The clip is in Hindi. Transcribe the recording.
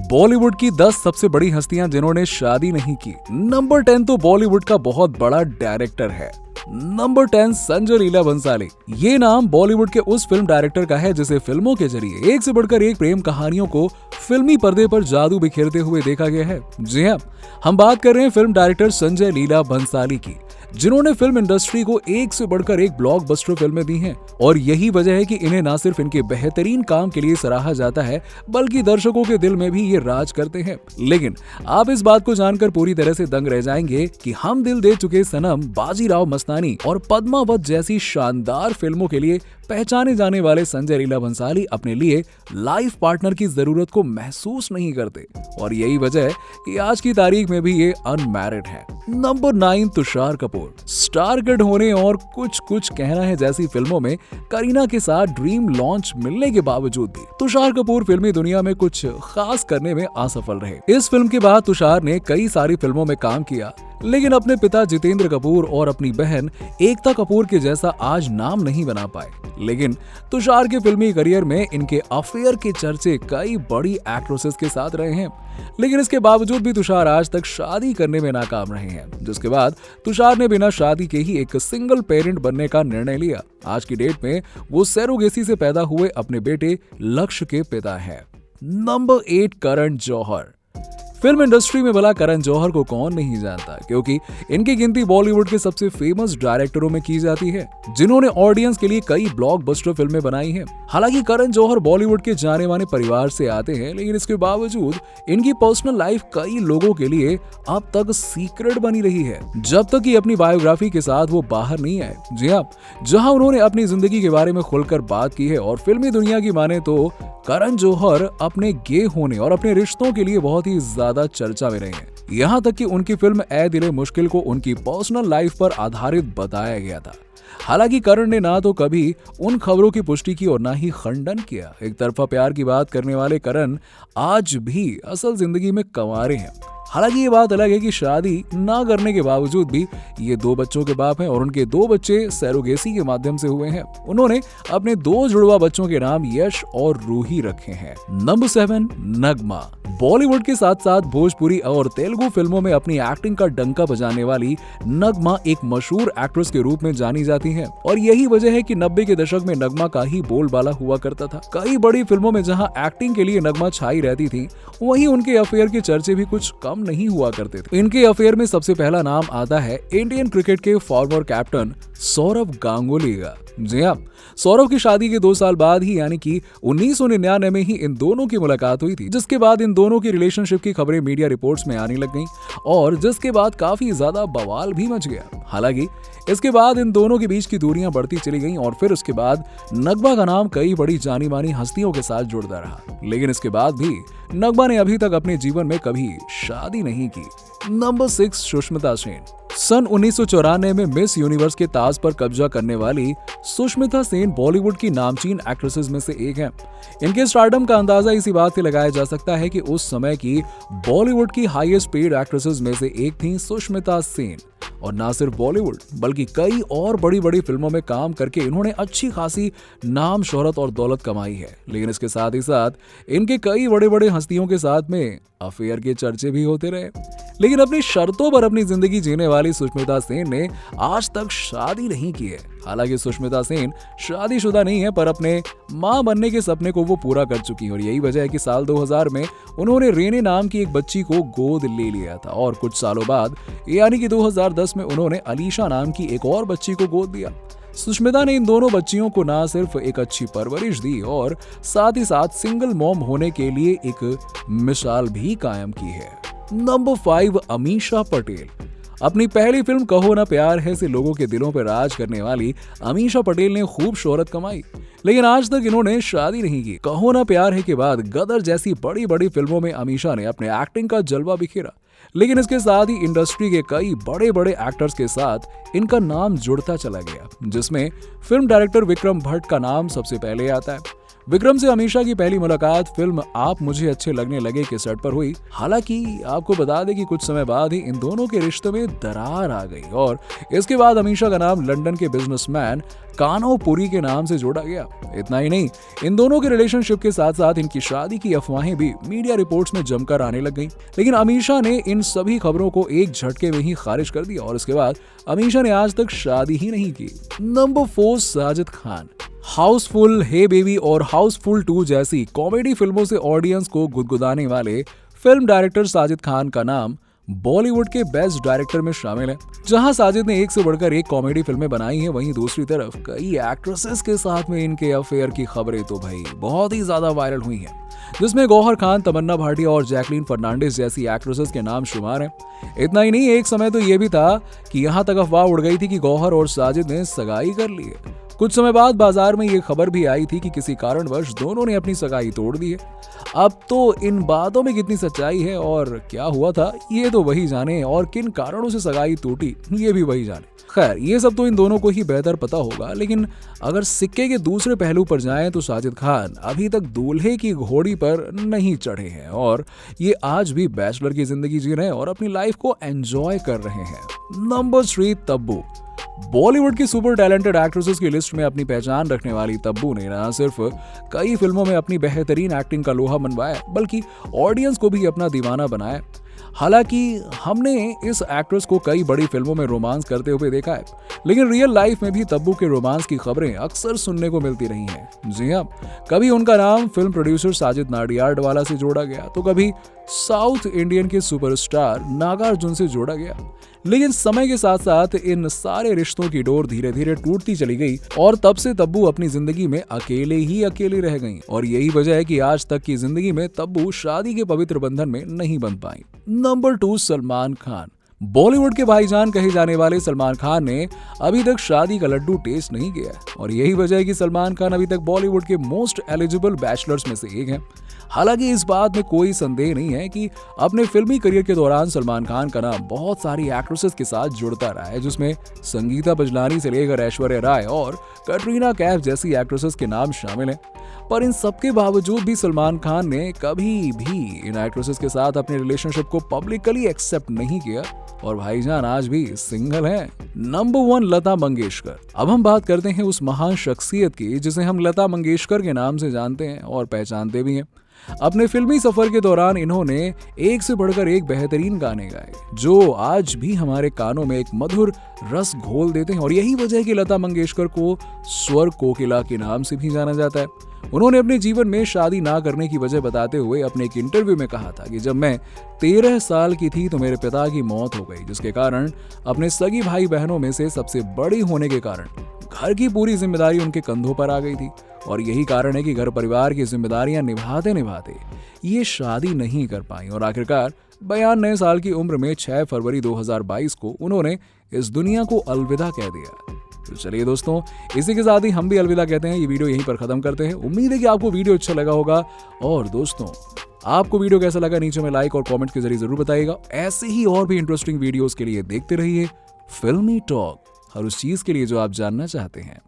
बॉलीवुड की 10 सबसे बड़ी हस्तियां जिन्होंने शादी नहीं की। नंबर 10 तो बॉलीवुड का बहुत बड़ा डायरेक्टर है। नंबर 10 संजय लीला भंसाली। ये नाम बॉलीवुड के उस फिल्म डायरेक्टर का है जिसे फिल्मों के जरिए एक से बढ़कर एक प्रेम कहानियों को फिल्मी पर्दे पर जादू बिखेरते हुए देखा गया है। जी हाँ, हम बात कर रहे हैं फिल्म डायरेक्टर संजय लीला भंसाली की, जिन्होंने फिल्म इंडस्ट्री को एक से बढ़कर एक ब्लॉकबस्टर फिल्में दी हैं। और यही वजह है कि इन्हें ना सिर्फ इनके बेहतरीन काम के लिए सराहा जाता है, बल्कि दर्शकों के दिल में भी ये राज करते हैं। लेकिन आप इस बात को जानकर पूरी तरह से दंग रह जाएंगे कि हम दिल दे चुके सनम, बाजीराव मस्तानी और पद्मावत जैसी शानदार फिल्मों के लिए पहचाने जाने वाले संजय लीला भंसाली अपने लिए लाइफ पार्टनर की जरूरत को महसूस नहीं करते। और यही वजह है कि आज की तारीख में भी ये अनमैरिड है। Number 9 Tushar Kapoor. Star kid होने और कुछ कुछ कहना है जैसी फिल्मों में करीना के साथ ड्रीम लॉन्च मिलने के बावजूद भी तुषार कपूर फिल्मी दुनिया में कुछ खास करने में असफल रहे। इस फिल्म के बाद तुषार ने कई सारी फिल्मों में काम किया, लेकिन अपने पिता जितेंद्र कपूर और अपनी बहन एकता कपूर के जैसा आज नाम नहीं बना पाए। लेकिन तुषार के फिल्मी करियर में इनके अफेयर के चर्चे कई बड़ी एक्ट्रेसेस के साथ रहे हैं, लेकिन इसके बावजूद भी तुषार आज तक शादी करने में नाकाम रहे हैं, जिसके बाद तुषार ने बिना शादी के ही एक सिंगल पेरेंट बनने का निर्णय लिया। आज की डेट में वो सैरोगेसी से पैदा हुए अपने बेटे लक्ष्य के पिता हैं। Number 8 Karan Johar. Film industry में भला करण जौहर को कौन नहीं जानता, क्योंकि इनकी गिनती बॉलीवुड के सबसे फेमस डायरेक्टरों में की जाती है, जिन्होंने ऑडियंस के लिए कई ब्लॉकबस्टर फिल्में बनाई हैं। हालांकि करण जौहर बॉलीवुड के जाने माने परिवार से आते हैं, लेकिन इसके बावजूद इनकी पर्सनल लाइफ कई लोगों के लिए अब तक सीक्रेट बनी रही है, जब तक कि अपनी बायोग्राफी के साथ वो बाहर नहीं आए। जी हाँ, जहां उन्होंने अपनी जिंदगी के बारे में खुलकर बात की है। और फिल्मी दुनिया की माने तो करण जौहर अपने गे होने और अपने रिश्तों के लिए बहुत ही ज्यादा चर्चा में रहे हैं। यहाँ तक कि उनकी फिल्म ए दिले मुश्किल को उनकी पर्सनल लाइफ पर आधारित बताया गया था। हालांकि करण ने ना तो कभी उन खबरों की पुष्टि की और ना ही खंडन किया। एक तरफा प्यार की बात करने वाले करण आज भी असल जिंदगी में कंवारे हैं। हालांकि ये बात अलग है कि शादी ना करने के बावजूद भी ये 2 बच्चों के बाप हैं और उनके 2 बच्चे सैरोगेसी के माध्यम से हुए हैं। उन्होंने अपने 2 जुड़वा बच्चों के नाम यश और रूही रखे हैं। नंबर 7 नगमा। बॉलीवुड के साथ साथ भोजपुरी और तेलुगु फिल्मों में अपनी एक्टिंग का डंका बजाने वाली नगमा एक मशहूर एक्ट्रेस के रूप में जानी जाती हैं। और यही वजह है कि 90 के दशक में नगमा का ही बोलबाला हुआ करता था। कई बड़ी फिल्मों में जहां एक्टिंग के लिए नगमा छाई रहती थी, वहीं उनके अफेयर के चर्चे भी कुछ कम नहीं हुआ करते थे। इनके अफेयर में सबसे पहला नाम आता है इंडियन क्रिकेट के फॉर्मर कैप्टन सौरव गांगुली का। जी हाँ, सौरव की शादी के 2 साल बाद ही यानी कि 1999 में ही इन दोनों की मुलाकात हुई थी, जिसके बाद इन दोनों की रिलेशनशिप की खबरें मीडिया रिपोर्ट्स में आने लग गईं और जिसके बाद काफी ज्यादा बवाल भी मच गया। हालांकि इसके बाद इन दोनों के बीच की दूरियां बढ़ती चली गईं और फिर उसके बाद नगमा का नाम कई बड़ी जानी मानी हस्तियों के साथ जुड़ता रहा। लेकिन इसके बाद भी नगमा ने अभी तक अपने जीवन में कभी शादी नहीं की। नंबर 6 सुष्मिता सेन। सन 1994 में मिस यूनिवर्स के ताज पर कब्जा करने वाली सुष्मिता सेन बॉलीवुड की नामचीन एक्ट्रेसेस में से एक हैं। इनके स्टारडम का अंदाजा इसी बात से लगाया जा सकता है कि उस समय की बॉलीवुड की हाईएस्ट पेड एक्ट्रेसेस में से एक थी सुष्मिता सेन। और ना सिर्फ बॉलीवुड बल्कि कई और बड़ी बड़ी फिल्मों में काम करके इन्होंने अच्छी खासी नाम, शोहरत और दौलत कमाई है। लेकिन इसके साथ ही साथ इनके कई बड़े बड़े हस्तियों के साथ में अफेयर के चर्चे भी होते रहे। लेकिन अपनी शर्तों पर अपनी जिंदगी जीने वाली सुष्मिता सेन ने आज तक शादी नहीं की है। हालांकि सुष्मिता सेन शादीशुदा नहीं है, पर अपने मां बनने के सपने को वो पूरा कर चुकी है। और यही वजह है कि साल 2000 में उन्होंने रेने नाम की एक बच्ची को गोद ले लिया था और कुछ सालों बाद यानी कि 2010 में उन्होंने अलीशा नाम की एक और बच्ची को गोद लिया। सुष्मिता ने इन दोनों बच्चियों को ना सिर्फ एक अच्छी परवरिश दी और साथ ही साथ सिंगल मॉम होने के लिए एक मिसाल भी कायम की है। नंबर 5 अमीषा पटेल। अपनी पहली फिल्म कहो ना प्यार है से लोगों के दिलों पर राज करने वाली अमीषा पटेल ने खूब शोहरत कमाई, लेकिन आज तक इन्होंने शादी नहीं की। कहो ना प्यार है के बाद गदर जैसी बड़ी बड़ी फिल्मों में अमीषा ने अपने एक्टिंग का जलवा बिखेरा, लेकिन इसके साथ ही इंडस्ट्री के कई बड़े बड़े एक्टर्स के साथ इनका नाम जुड़ता चला गया, जिसमें फिल्म डायरेक्टर विक्रम भट्ट का नाम सबसे पहले आता है। विक्रम से अमीषा की पहली मुलाकात फिल्म आप मुझे अच्छे लगने लगे के सेट पर हुई। हालांकि आपको बता दें कि कुछ समय बाद ही इन दोनों के रिश्ते में दरार आ गई और इसके बाद अमीषा का नाम लंदन के बिजनेसमैन कान्हो पुरी के नाम से जोड़ा गया। इतना ही नहीं, इन दोनों के रिलेशनशिप के साथ साथ इनकी शादी की अफवाहें भी मीडिया रिपोर्ट्स में जमकर आने लग गईं। लेकिन अमीषा ने इन सभी खबरों को एक झटके में ही खारिज कर दिया और इसके बाद अमीषा ने आज तक शादी ही नहीं की। नंबर 4, साजिद खान। हाउसफुल, हे बेबी और हाउसफुल 2 जैसी कॉमेडी फिल्मों से ऑडियंस को गुदगुदाने वाले फिल्म डायरेक्टर साजिद खान का नाम बॉलीवुड के बेस्ट डायरेक्टर में शामिल है। जहां साजिद ने एक से बढ़कर एक कॉमेडी फिल्में बनाई हैं, वहीं दूसरी तरफ कई एक्ट्रेसेस के साथ में इनके अफेयर की खबरें तो भाई बहुत ही ज्यादा वायरल हुई हैं, जिसमें गौहर खान, तमन्ना भाटिया और जैकलीन फर्नांडिस जैसी एक्ट्रेसेस के नाम शुमार हैं। इतना ही नहीं, एक समय तो ये भी था कि यहाँ तक अफवाह उड़ गई थी कि गौहर और साजिद ने सगाई कर ली है। कुछ समय बाद बाजार में ये खबर भी आई थी कि किसी कारणवश दोनों ने अपनी सगाई तोड़ दी है। अब तो इन बातों में कितनी सच्चाई है और क्या हुआ था ये तो वही जाने, और किन कारणों से सगाई टूटी ये भी वही जाने। खैर, ये सब तो इन दोनों को ही बेहतर पता होगा, लेकिन अगर सिक्के के दूसरे पहलू पर जाएं तो साजिद खान अभी तक दूल्हे की घोड़ी पर नहीं चढ़े हैं और ये आज भी बैचलर की जिंदगी जी रहे हैं और अपनी लाइफ को एंजॉय कर रहे हैं। नंबर 3, तब्बू। बॉलीवुड की सुपर टैलेंटेड एक्ट्रेसेस की लिस्ट में अपनी पहचान रखने वाली तब्बू ने न सिर्फ कई फिल्मों में अपनी बेहतरीन एक्टिंग का लोहा मनवाया, बल्कि ऑडियंस को भी अपना दीवाना बनाया। हालांकि हमने इस एक्ट्रेस को कई बड़ी फिल्मों में रोमांस करते हुए देखा है, लेकिन रियल लाइफ में भी तब्बू के रोमांस की खबरें अक्सर सुनने को मिलती रही हैं। जी हाँ, कभी उनका नाम फिल्म प्रोड्यूसर साजिद नाडियाडवाला से जोड़ा गया, तो कभी साउथ इंडियन के सुपरस्टार नागार्जुन से जोड़ा गया। लेकिन समय के साथ साथ इन सारे रिश्तों की डोर धीरे धीरे टूटती चली गई और तब से तब्बू अपनी जिंदगी में अकेले ही अकेली रह गईं और यही वजह है कि आज तक की जिंदगी में तब्बू शादी के पवित्र बंधन में नहीं बंध पाई। नंबर 2, सलमान खान। बॉलीवुड के भाईजान कहे जाने वाले सलमान खान ने अभी तक शादी का लड्डू टेस्ट नहीं किया और यही वजह है कि सलमान खान अभी तक बॉलीवुड के मोस्ट एलिजिबल बैचलर्स में से एक हैं। हालांकि इस बात में कोई संदेह नहीं है कि अपने फिल्मी करियर के दौरान सलमान खान का नाम बहुत सारी एक्ट्रेसेस के साथ जुड़ता रहा है, जिसमें संगीता बजलानी से लेकर ऐश्वर्या राय और कैटरीना कैफ जैसी एक्ट्रेसेस के नाम शामिल हैं। पर इन सबके बावजूद भी सलमान खान ने कभी भी इन एक्ट्रेसेस के साथ अपने रिलेशनशिप को पब्लिकली एक्सेप्ट नहीं किया और भाईजान आज भी सिंगल हैं। नंबर 1, लता मंगेशकर। अब हम बात करते हैं उस महान शख्सियत की जिसे हम लता मंगेशकर के नाम से जानते हैं और पहचानते भी हैं। अपने फिल्मी सफर के दौरान इन्होंने एक से बढ़कर एक बेहतरीन गाने गाए जो आज भी हमारे कानों में एक मधुर रस घोल देते हैं और यही वजह है कि लता मंगेशकर को स्वर कोकिला के नाम से भी जाना जाता है। उन्होंने अपने जीवन में शादी ना करने की वजह बताते हुए अपने एक इंटरव्यू में कहा था कि जब मैं 13 साल की थी तो मेरे पिता की मौत हो गई, जिसके कारण अपने सगी भाई बहनों में से सबसे बड़ी होने के कारण घर की पूरी जिम्मेदारी उनके कंधों पर आ गई थी और यही कारण है कि घर परिवार की जिम्मेदारियां निभाते निभाते ये शादी नहीं कर पाई और आखिरकार 92 साल की उम्र में 6 फरवरी 2022 को उन्होंने इस दुनिया को अलविदा कह दिया। तो चलिए दोस्तों, इसी के साथ ही हम भी अलविदा कहते हैं। ये वीडियो यहीं पर खत्म करते हैं। उम्मीद है कि आपको वीडियो अच्छा लगा होगा और दोस्तों आपको वीडियो कैसा लगा नीचे में लाइक और कमेंट के जरिए जरूर बताइएगा। ऐसे ही और भी इंटरेस्टिंग वीडियोस के लिए देखते रहिए फिल्मी टॉक, हर उस चीज के लिए जो आप जानना चाहते हैं।